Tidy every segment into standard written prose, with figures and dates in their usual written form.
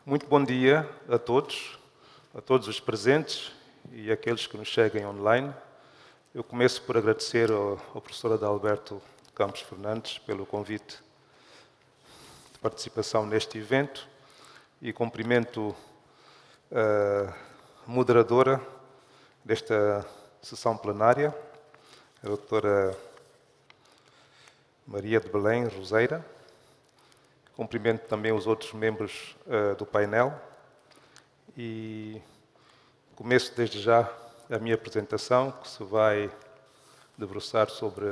Muito bom dia a todos os presentes e aqueles que nos seguem online. Eu começo por agradecer ao professor Adalberto Campos Fernandes pelo convite de participação neste evento e cumprimento a moderadora desta sessão plenária, a doutora Maria de Belém Roseira. Cumprimento também os outros membros do painel e começo desde já a minha apresentação, que se vai debruçar sobre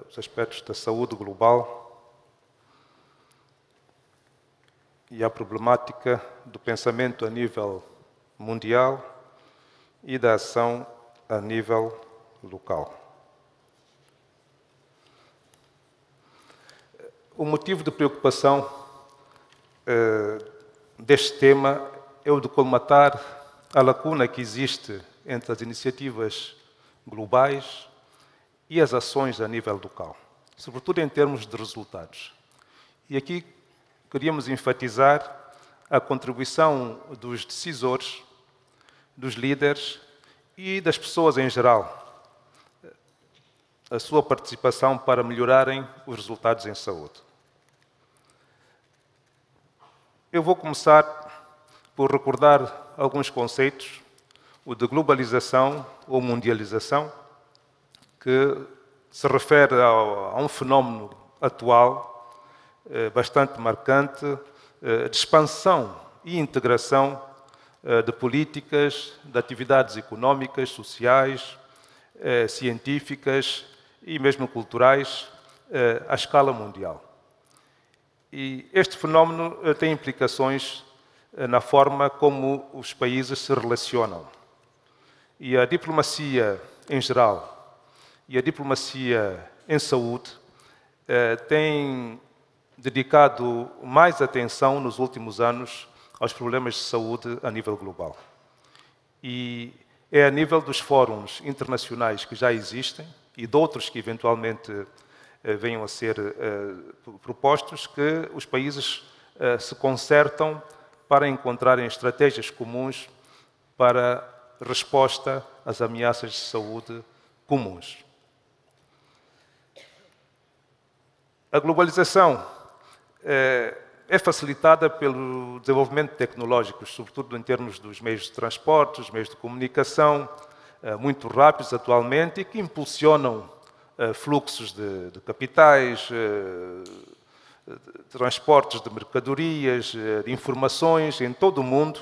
os aspectos da saúde global e a problemática do pensamento a nível mundial e da ação a nível local. O motivo de preocupação deste tema é o de colmatar a lacuna que existe entre as iniciativas globais e as ações a nível local, sobretudo em termos de resultados. E aqui queríamos enfatizar a contribuição dos decisores, dos líderes e das pessoas em geral, a sua participação para melhorarem os resultados em saúde. Eu vou começar por recordar alguns conceitos, o de globalização ou mundialização, que se refere a um fenómeno atual bastante marcante de expansão e integração de políticas, de atividades económicas, sociais, científicas e mesmo culturais à escala mundial. E este fenómeno tem implicações na forma como os países se relacionam. E a diplomacia em geral e a diplomacia em saúde têm dedicado mais atenção nos últimos anos aos problemas de saúde a nível global. E é a nível dos fóruns internacionais que já existem e de outros que eventualmente venham a ser propostos que os países se concertam para encontrarem estratégias comuns para resposta às ameaças de saúde comuns. A globalização é facilitada pelo desenvolvimento tecnológico, sobretudo em termos dos meios de transporte, dos meios de comunicação, muito rápidos atualmente e que impulsionam fluxos de capitais, transportes de mercadorias, de informações em todo o mundo.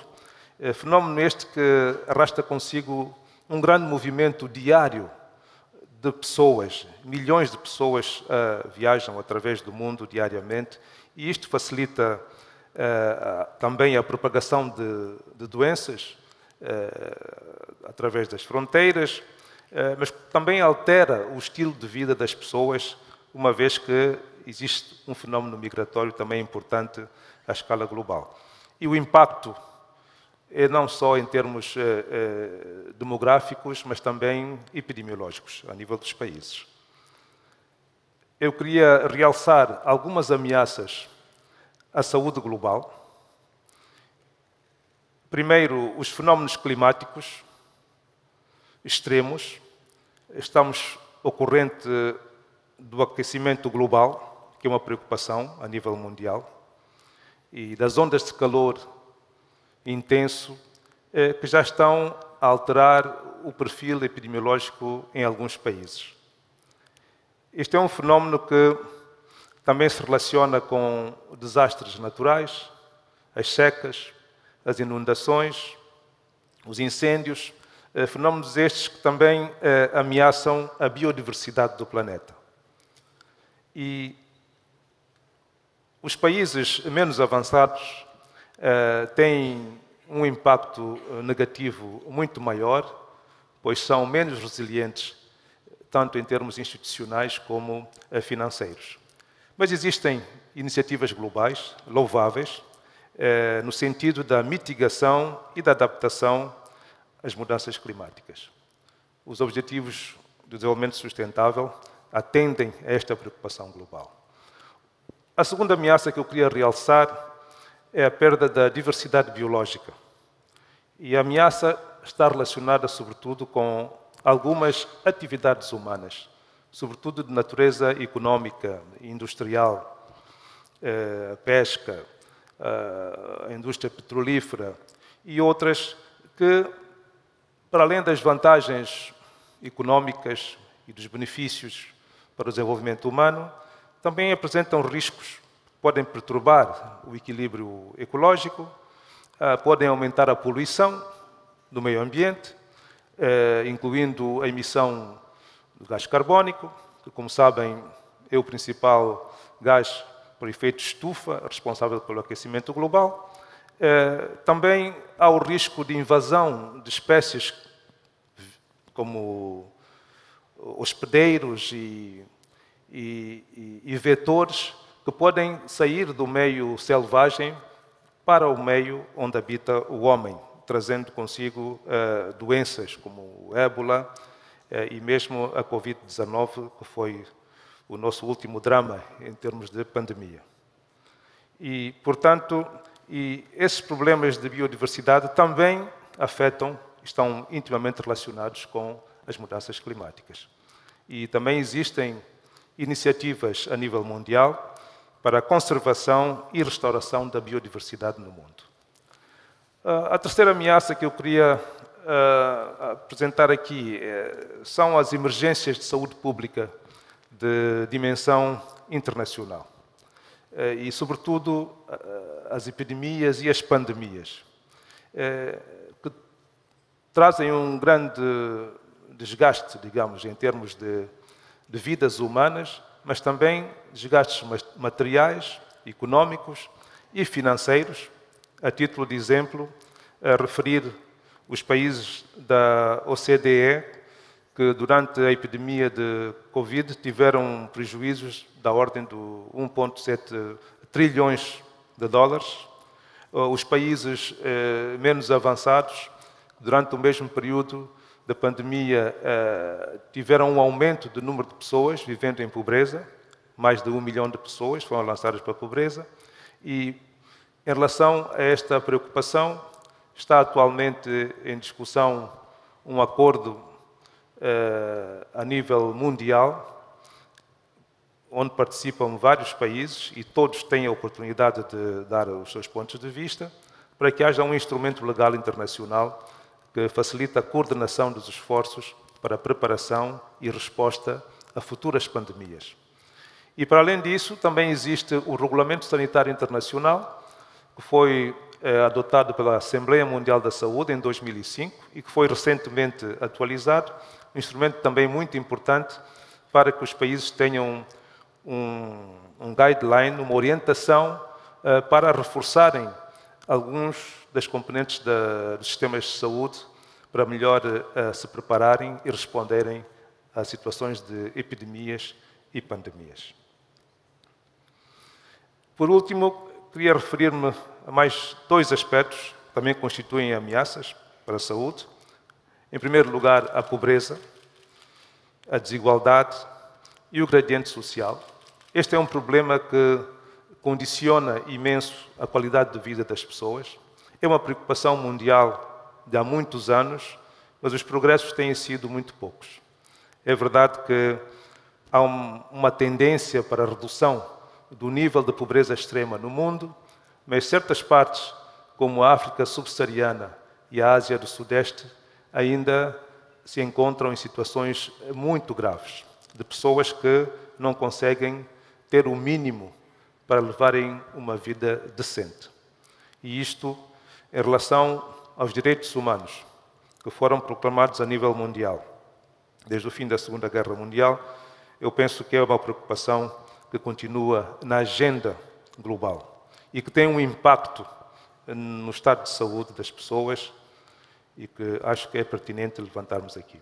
Fenómeno este que arrasta consigo um grande movimento diário de pessoas. Milhões de pessoas viajam através do mundo diariamente e isto facilita também a propagação de doenças através das fronteiras, mas também altera o estilo de vida das pessoas, uma vez que existe um fenómeno migratório também importante à escala global. E o impacto é não só em termos demográficos, mas também epidemiológicos, a nível dos países. Eu queria realçar algumas ameaças à saúde global. Primeiro, os fenómenos climáticos extremos. Estamos ocorrente do aquecimento global, que é uma preocupação a nível mundial, e das ondas de calor intenso, que já estão a alterar o perfil epidemiológico em alguns países. Este é um fenómeno que também se relaciona com desastres naturais, as secas, as inundações, os incêndios, fenómenos estes que também ameaçam a biodiversidade do planeta. E os países menos avançados têm um impacto negativo muito maior, pois são menos resilientes, tanto em termos institucionais como financeiros. Mas existem iniciativas globais louváveis, no sentido da mitigação e da adaptação às mudanças climáticas. Os Objetivos do Desenvolvimento Sustentável atendem a esta preocupação global. A segunda ameaça que eu queria realçar é a perda da diversidade biológica. E a ameaça está relacionada, sobretudo, com algumas atividades humanas, sobretudo de natureza económica, industrial, pesca, a indústria petrolífera e outras que, para além das vantagens económicas e dos benefícios para o desenvolvimento humano, também apresentam riscos. Podem perturbar o equilíbrio ecológico, podem aumentar a poluição do meio ambiente, incluindo a emissão do gás carbónico, que, como sabem, é o principal gás por efeito estufa, responsável pelo aquecimento global. Também há o risco de invasão de espécies como hospedeiros e vetores que podem sair do meio selvagem para o meio onde habita o homem, trazendo consigo doenças como o ébola e mesmo a Covid-19, que foi o nosso último drama em termos de pandemia. E, portanto, esses problemas de biodiversidade também afetam, estão intimamente relacionados com as mudanças climáticas. E também existem iniciativas a nível mundial para a conservação e restauração da biodiversidade no mundo. A terceira ameaça que eu queria apresentar aqui são as emergências de saúde pública de dimensão internacional e, sobretudo, as epidemias e as pandemias, que trazem um grande desgaste, digamos, em termos de vidas humanas, mas também desgastes materiais, económicos e financeiros. A título de exemplo, a referir os países da OCDE que durante a epidemia de Covid tiveram prejuízos da ordem de 1,7 trilhões de dólares. Os países menos avançados, durante o mesmo período da pandemia, tiveram um aumento do número de pessoas vivendo em pobreza, mais de 1 milhão de pessoas foram lançadas para a pobreza, e em relação a esta preocupação, está atualmente em discussão um acordo a nível mundial, onde participam vários países e todos têm a oportunidade de dar os seus pontos de vista, para que haja um instrumento legal internacional que facilita a coordenação dos esforços para a preparação e resposta a futuras pandemias. E, para além disso, também existe o Regulamento Sanitário Internacional, que foi adotado pela Assembleia Mundial da Saúde em 2005 e que foi recentemente atualizado, um instrumento também muito importante para que os países tenham um guideline, uma orientação para reforçarem alguns das componentes dos sistemas de saúde para melhor se prepararem e responderem a situações de epidemias e pandemias. Por último, queria referir-me a mais 2 aspectos que também constituem ameaças para a saúde. Em primeiro lugar, a pobreza, a desigualdade e o gradiente social. Este é um problema que condiciona imenso a qualidade de vida das pessoas. É uma preocupação mundial de há muitos anos, mas os progressos têm sido muito poucos. É verdade que há uma tendência para a redução do nível de pobreza extrema no mundo, mas certas partes, como a África subsaariana e a Ásia do Sudeste, ainda se encontram em situações muito graves, de pessoas que não conseguem ter o mínimo para levarem uma vida decente. E isto em relação aos direitos humanos, que foram proclamados a nível mundial. Desde o fim da Segunda Guerra Mundial, eu penso que é uma preocupação que continua na agenda global e que tem um impacto no estado de saúde das pessoas e que acho que é pertinente levantarmos aqui.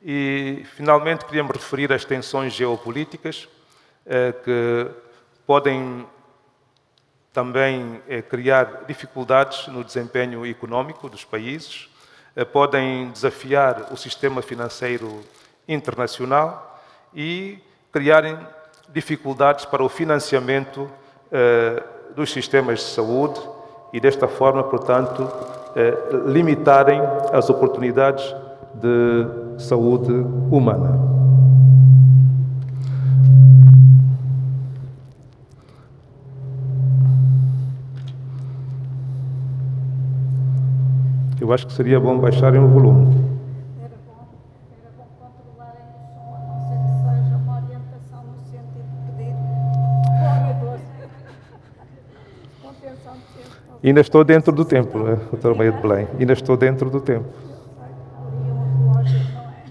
E, finalmente, queria-me referir às tensões geopolíticas que podem também criar dificuldades no desempenho económico dos países, podem desafiar o sistema financeiro internacional e criarem dificuldades para o financiamento dos sistemas de saúde e, desta forma, portanto, limitarem as oportunidades de saúde humana. Eu acho que seria bom baixarem o volume. Era bom controlarem o som, a não ser que seja uma orientação no sentido de pedir ao contenção de tempo. Ainda estou dentro do tempo, Dr. Maria de Belém. Ainda estou dentro do tempo. Ali um relógio, não é?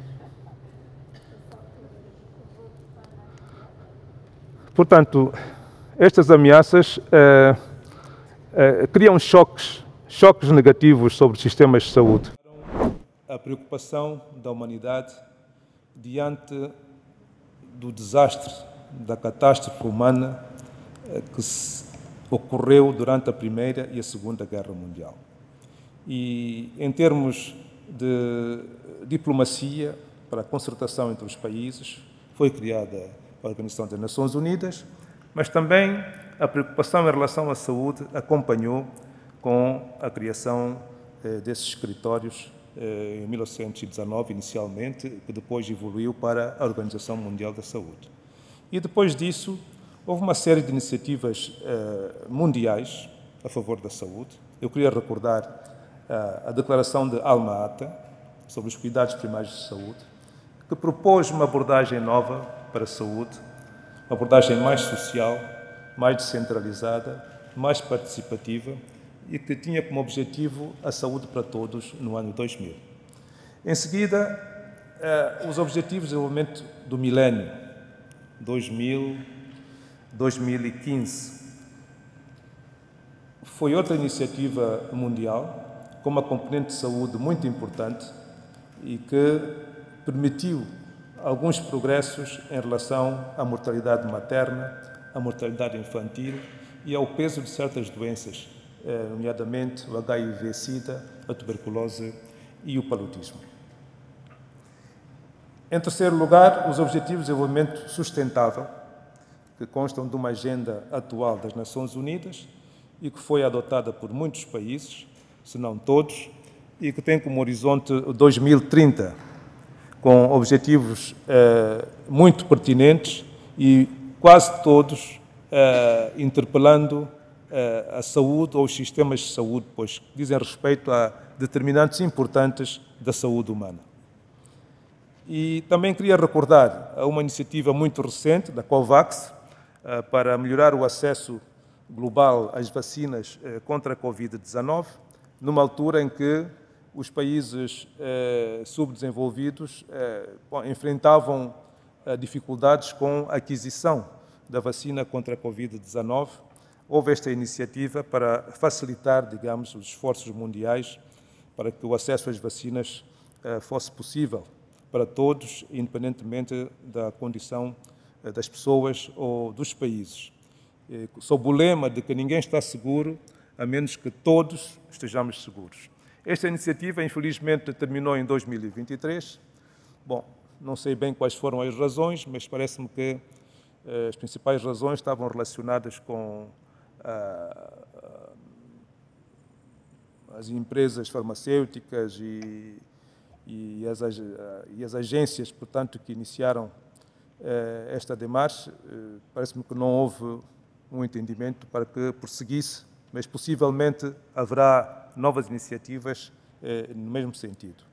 Portanto, estas ameaças criam choques negativos sobre os sistemas de saúde. A preocupação da humanidade diante do desastre, da catástrofe humana que ocorreu durante a Primeira e a Segunda Guerra Mundial. E, em termos de diplomacia para a concertação entre os países, foi criada a Organização das Nações Unidas, mas também a preocupação em relação à saúde acompanhou com a criação desses escritórios em 1919, inicialmente, que depois evoluiu para a Organização Mundial da Saúde. E depois disso, houve uma série de iniciativas mundiais a favor da saúde. Eu queria recordar a Declaração de Alma-Ata sobre os cuidados primários de saúde, que propôs uma abordagem nova para a saúde, uma abordagem mais social, mais descentralizada, mais participativa e que tinha como objetivo a saúde para todos no ano 2000. Em seguida, os Objetivos de Desenvolvimento do Milénio, 2015. Foi outra iniciativa mundial, com uma componente de saúde muito importante e que permitiu alguns progressos em relação à mortalidade materna, à mortalidade infantil e ao peso de certas doenças, nomeadamente o HIV-Sida, a tuberculose e o paludismo. Em terceiro lugar, os Objetivos de Desenvolvimento Sustentável, que constam de uma agenda atual das Nações Unidas e que foi adotada por muitos países, se não todos, e que tem como horizonte 2030, com objetivos muito pertinentes e quase todos interpelando a saúde ou os sistemas de saúde, pois dizem respeito a determinantes importantes da saúde humana. E também queria recordar uma iniciativa muito recente da COVAX para melhorar o acesso global às vacinas contra a Covid-19, numa altura em que os países subdesenvolvidos enfrentavam dificuldades com a aquisição da vacina contra a Covid-19. Houve esta iniciativa para facilitar, digamos, os esforços mundiais para que o acesso às vacinas fosse possível para todos, independentemente da condição das pessoas ou dos países. Sob o lema de que ninguém está seguro, a menos que todos estejamos seguros. Esta iniciativa, infelizmente, terminou em 2023. Bom, não sei bem quais foram as razões, mas parece-me que as principais razões estavam relacionadas com as empresas farmacêuticas e as agências, portanto, que iniciaram esta demarche. Parece-me que não houve um entendimento para que prosseguisse, mas possivelmente haverá novas iniciativas no mesmo sentido.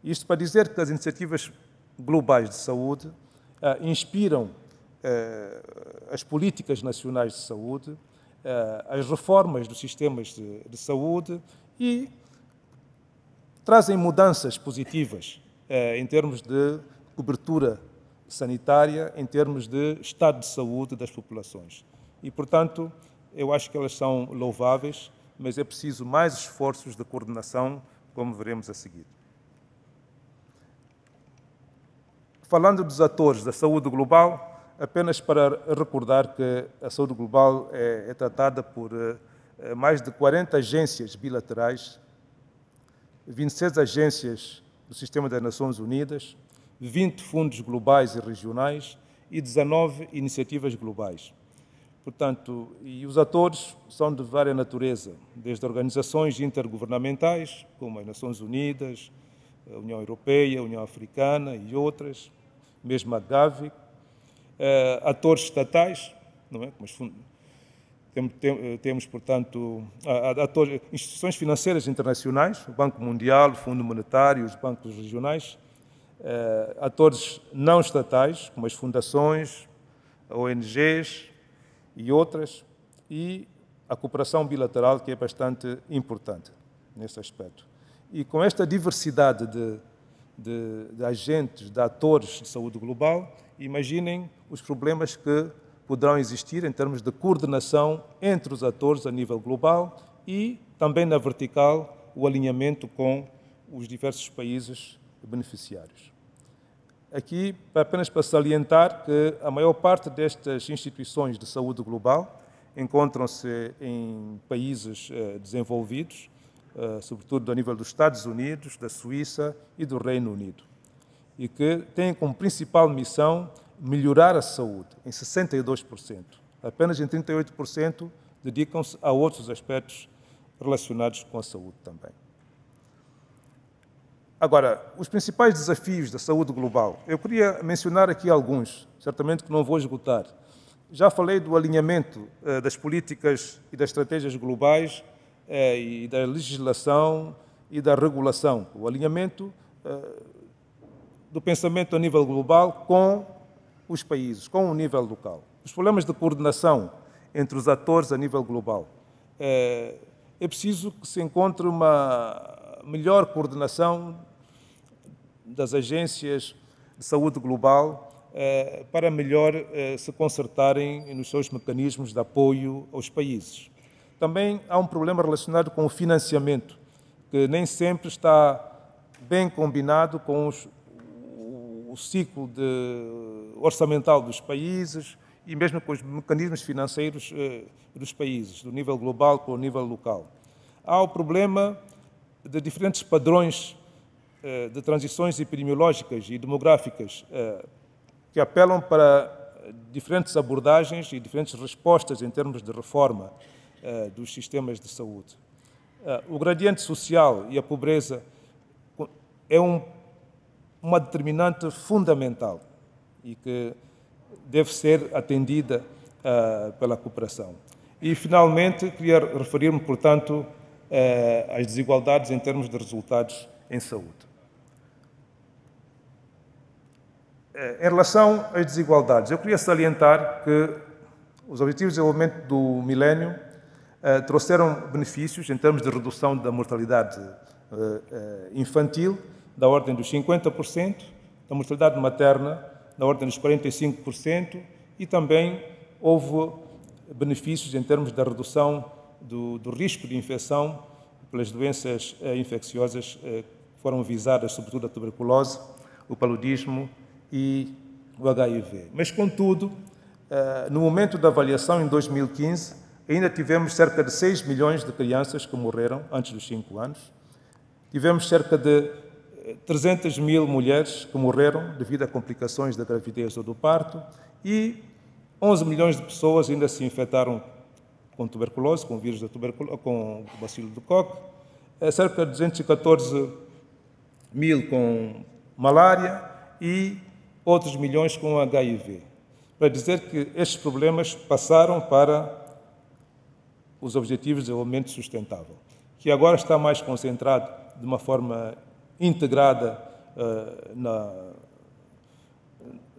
Isto para dizer que as iniciativas globais de saúde inspiram as políticas nacionais de saúde, as reformas dos sistemas de saúde e trazem mudanças positivas em termos de cobertura sanitária, em termos de estado de saúde das populações. E, portanto, eu acho que elas são louváveis, mas é preciso mais esforços de coordenação, como veremos a seguir. Falando dos atores da saúde global, apenas para recordar que a saúde global é tratada por mais de 40 agências bilaterais, 26 agências do Sistema das Nações Unidas, 20 fundos globais e regionais e 19 iniciativas globais. Portanto, e os atores são de várias natureza, desde organizações intergovernamentais, como as Nações Unidas, a União Europeia, a União Africana e outras, mesmo a Gavi, atores estatais, não é? Temos, portanto, instituições financeiras internacionais, o Banco Mundial, o Fundo Monetário, os bancos regionais, atores não estatais, como as fundações, ONGs e outras, e a cooperação bilateral, que é bastante importante nesse aspecto. E com esta diversidade de agentes, de atores de saúde global, imaginem os problemas que poderão existir em termos de coordenação entre os atores a nível global e também na vertical o alinhamento com os diversos países beneficiários. Aqui, apenas para salientar que a maior parte destas instituições de saúde global encontram-se em países desenvolvidos, sobretudo a nível dos Estados Unidos, da Suíça e do Reino Unido, e que têm como principal missão melhorar a saúde, em 62%. Apenas em 38% dedicam-se a outros aspectos relacionados com a saúde também. Agora, os principais desafios da saúde global. Eu queria mencionar aqui alguns, certamente que não vou esgotar. Já falei do alinhamento das políticas e das estratégias globais e da legislação e da regulação. O alinhamento do pensamento a nível global com os países, com o nível local. Os problemas de coordenação entre os atores a nível global. É preciso que se encontre uma melhor coordenação das agências de saúde global para melhor se concertarem nos seus mecanismos de apoio aos países. Também há um problema relacionado com o financiamento, que nem sempre está bem combinado com o ciclo orçamental dos países e mesmo com os mecanismos financeiros dos países, do nível global para o nível local. Há o problema de diferentes padrões de transições epidemiológicas e demográficas que apelam para diferentes abordagens e diferentes respostas em termos de reforma dos sistemas de saúde. O gradiente social e a pobreza é uma determinante fundamental e que deve ser atendida pela cooperação. E, finalmente, queria referir-me, portanto, às desigualdades em termos de resultados em saúde. Em relação às desigualdades, eu queria salientar que os Objetivos de Desenvolvimento do Milénio trouxeram benefícios em termos de redução da mortalidade infantil, da ordem dos 50%, da mortalidade materna, da ordem dos 45%, e também houve benefícios em termos da redução do risco de infecção pelas doenças infecciosas que foram visadas, sobretudo a tuberculose, o paludismo e o HIV. Mas, contudo, no momento da avaliação, em 2015, ainda tivemos cerca de 6 milhões de crianças que morreram antes dos 5 anos. Tivemos cerca de 300 mil mulheres que morreram devido a complicações da gravidez ou do parto e 11 milhões de pessoas ainda se infectaram com tuberculose, com o vírus da tuberculose, com o bacilo do coque, cerca de 214 mil com malária e outros milhões com HIV. Para dizer que estes problemas passaram para os Objetivos de Desenvolvimento Sustentável, que agora está mais concentrado de uma forma integrada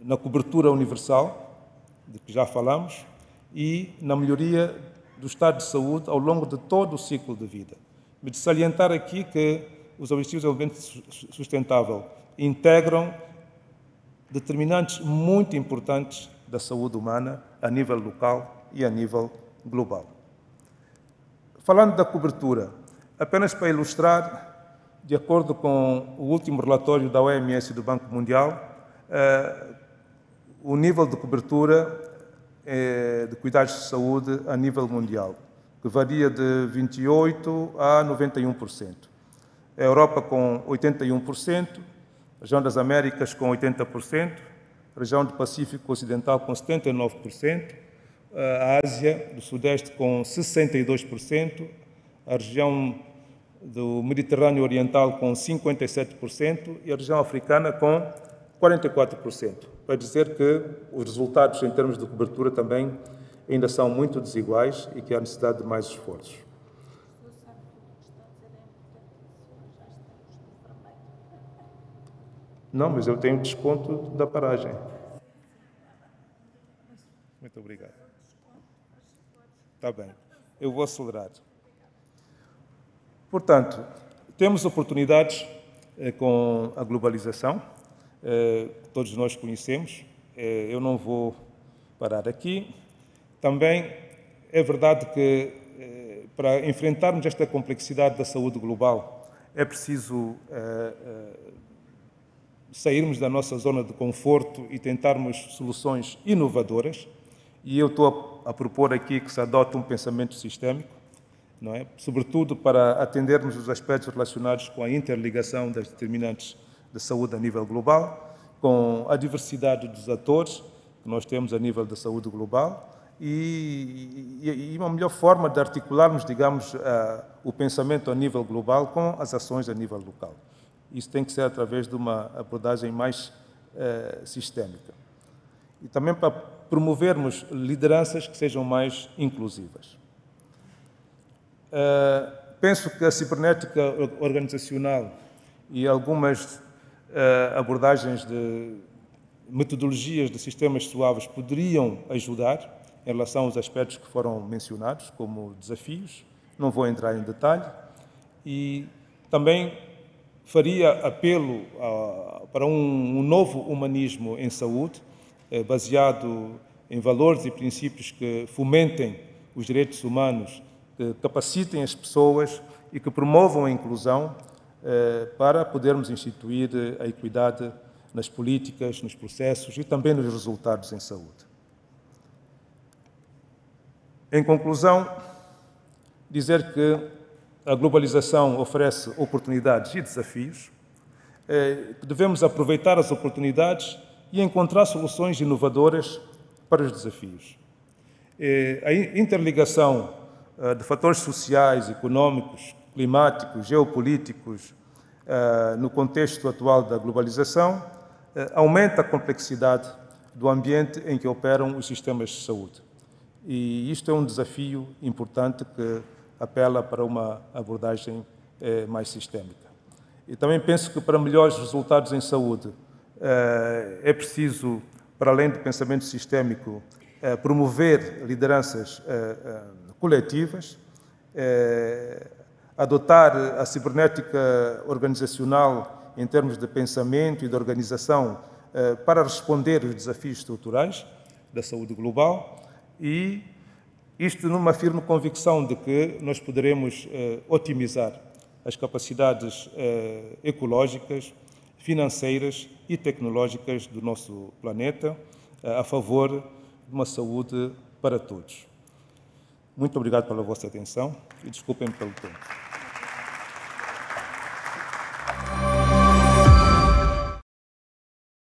na cobertura universal, de que já falamos, e na melhoria do estado de saúde ao longo de todo o ciclo de vida. Mas de salientar aqui que os Objetivos de Desenvolvimento Sustentável integram determinantes muito importantes da saúde humana a nível local e a nível global. Falando da cobertura, apenas para ilustrar, de acordo com o último relatório da OMS e do Banco Mundial, o nível de cobertura de cuidados de saúde a nível mundial, que varia de 28% a 91%. A Europa com 81%, a região das Américas com 80%, a região do Pacífico Ocidental com 79%, a Ásia do Sudeste com 62%, a região do Mediterrâneo Oriental com 57% e a região africana com 44%. Para dizer que os resultados em termos de cobertura também ainda são muito desiguais e que há necessidade de mais esforços. Não, mas eu tenho desconto da paragem. Muito obrigado. Está bem. Eu vou acelerar. Portanto, temos oportunidades com a globalização, todos nós conhecemos. Eu não vou parar aqui. Também é verdade que para enfrentarmos esta complexidade da saúde global é preciso sairmos da nossa zona de conforto e tentarmos soluções inovadoras. E eu estou a propor aqui que se adote um pensamento sistémico, não é? Sobretudo para atendermos os aspectos relacionados com a interligação das determinantes de saúde a nível global, com a diversidade dos atores que nós temos a nível da saúde global e uma melhor forma de articularmos, digamos, o pensamento a nível global com as ações a nível local. Isso tem que ser através de uma abordagem mais sistémica. E também para promovermos lideranças que sejam mais inclusivas. Penso que a cibernética organizacional e algumas abordagens de metodologias de sistemas suaves poderiam ajudar em relação aos aspectos que foram mencionados como desafios. Não vou entrar em detalhe. E também faria apelo para um novo humanismo em saúde, baseado em valores e princípios que fomentem os direitos humanos, que capacitem as pessoas e que promovam a inclusão para podermos instituir a equidade nas políticas, nos processos e também nos resultados em saúde. Em conclusão, dizer que a globalização oferece oportunidades e desafios, que devemos aproveitar as oportunidades e encontrar soluções inovadoras para os desafios. A interligação de fatores sociais, económicos, climáticos, geopolíticos, no contexto atual da globalização, aumenta a complexidade do ambiente em que operam os sistemas de saúde. E isto é um desafio importante que apela para uma abordagem mais sistémica. E também penso que para melhores resultados em saúde é preciso, para além do pensamento sistémico, promover lideranças coletivas, adotar a cibernética organizacional em termos de pensamento e de organização para responder aos desafios estruturais da saúde global e isto numa firme convicção de que nós poderemos otimizar as capacidades ecológicas, financeiras e tecnológicas do nosso planeta a favor de uma saúde para todos. Muito obrigado pela vossa atenção e desculpem-me pelo tempo.